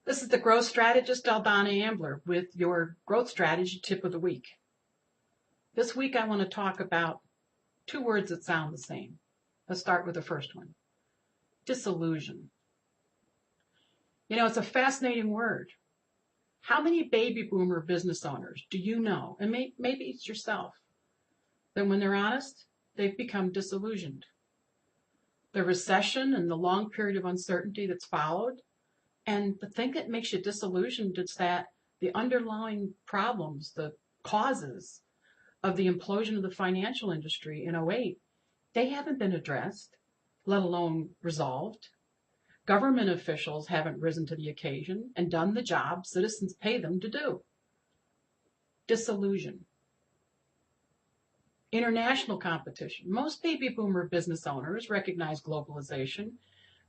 This is the growth strategist, Aldonna Ambler, with your growth strategy tip of the week. This week, I want to talk about two words that sound the same. Let's start with the first one, disillusion. You know, it's a fascinating word. How many baby boomer business owners do you know, and maybe it's yourself, that when they're honest, they've become disillusioned? The recession and the long period of uncertainty that's followed, and the thing that makes you disillusioned is that the underlying problems, the causes of the implosion of the financial industry in '08, they haven't been addressed, let alone resolved. Government officials haven't risen to the occasion and done the job citizens pay them to do. Disillusion. International competition. Most baby boomer business owners recognize globalization,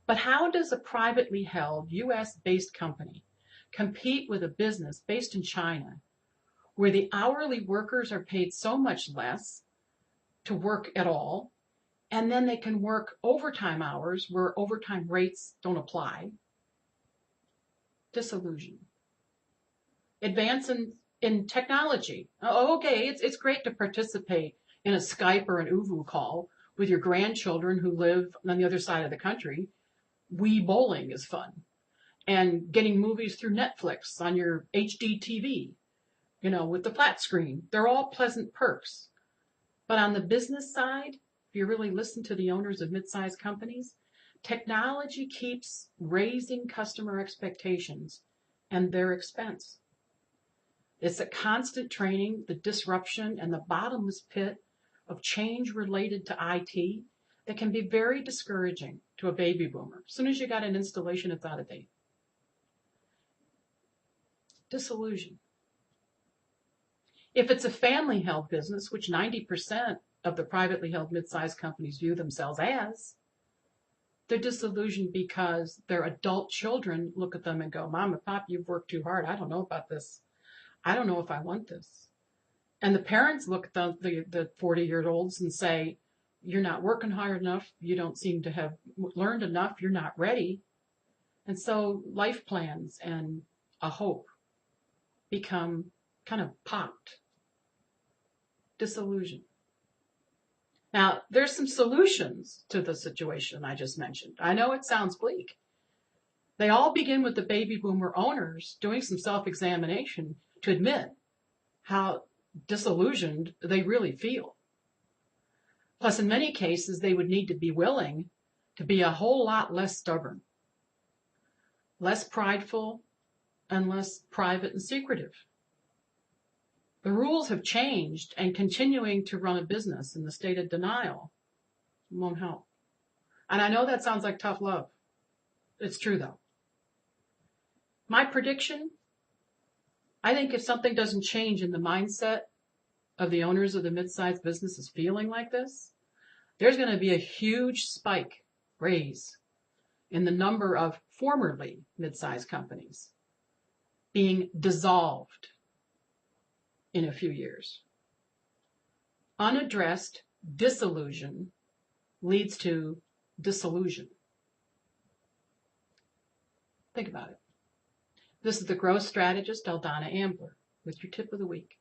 but how does a privately held US-based company compete with a business based in China, where the hourly workers are paid so much less to work at all, and then they can work overtime hours where overtime rates don't apply? Disillusion. Advance in technology. Oh, okay, it's great to participate in a Skype or an Uvu call with your grandchildren who live on the other side of the country. Wii bowling is fun. And getting movies through Netflix on your HD TV, with the flat screen. They're all pleasant perks. But on the business side, if you really listen to the owners of mid-sized companies, technology keeps raising customer expectations and their expense. It's a constant training, the disruption, and the bottomless pit of change related to IT that can be very discouraging to a baby boomer. As soon as you got an installation, it's out of date. Disillusion. If it's a family-held business, which 90% of the privately held mid-sized companies view themselves as, they're disillusioned because their adult children look at them and go, "Mom and Pop, you've worked too hard. I don't know about this. I don't know if I want this." And the parents look at the 40-year-olds and say, "You're not working hard enough. You don't seem to have learned enough. You're not ready." And so life plans and a hope become kind of popped. Disillusion. Now, there's some solutions to the situation I just mentioned. I know it sounds bleak. They all begin with the baby boomer owners doing some self-examination to admit how disillusioned they really feel. Plus, in many cases, they would need to be willing to be a whole lot less stubborn, less prideful, and less private and secretive. The rules have changed, and continuing to run a business in the state of denial won't help. And I know that sounds like tough love. It's true, though. My prediction, I think if something doesn't change in the mindset of the owners of the mid-sized businesses feeling like this, there's going to be a huge raise in the number of formerly mid-sized companies being dissolved in a few years. Unaddressed disillusion leads to dissolution. Think about it. This is the growth strategist, Aldonna Ambler, with your tip of the week.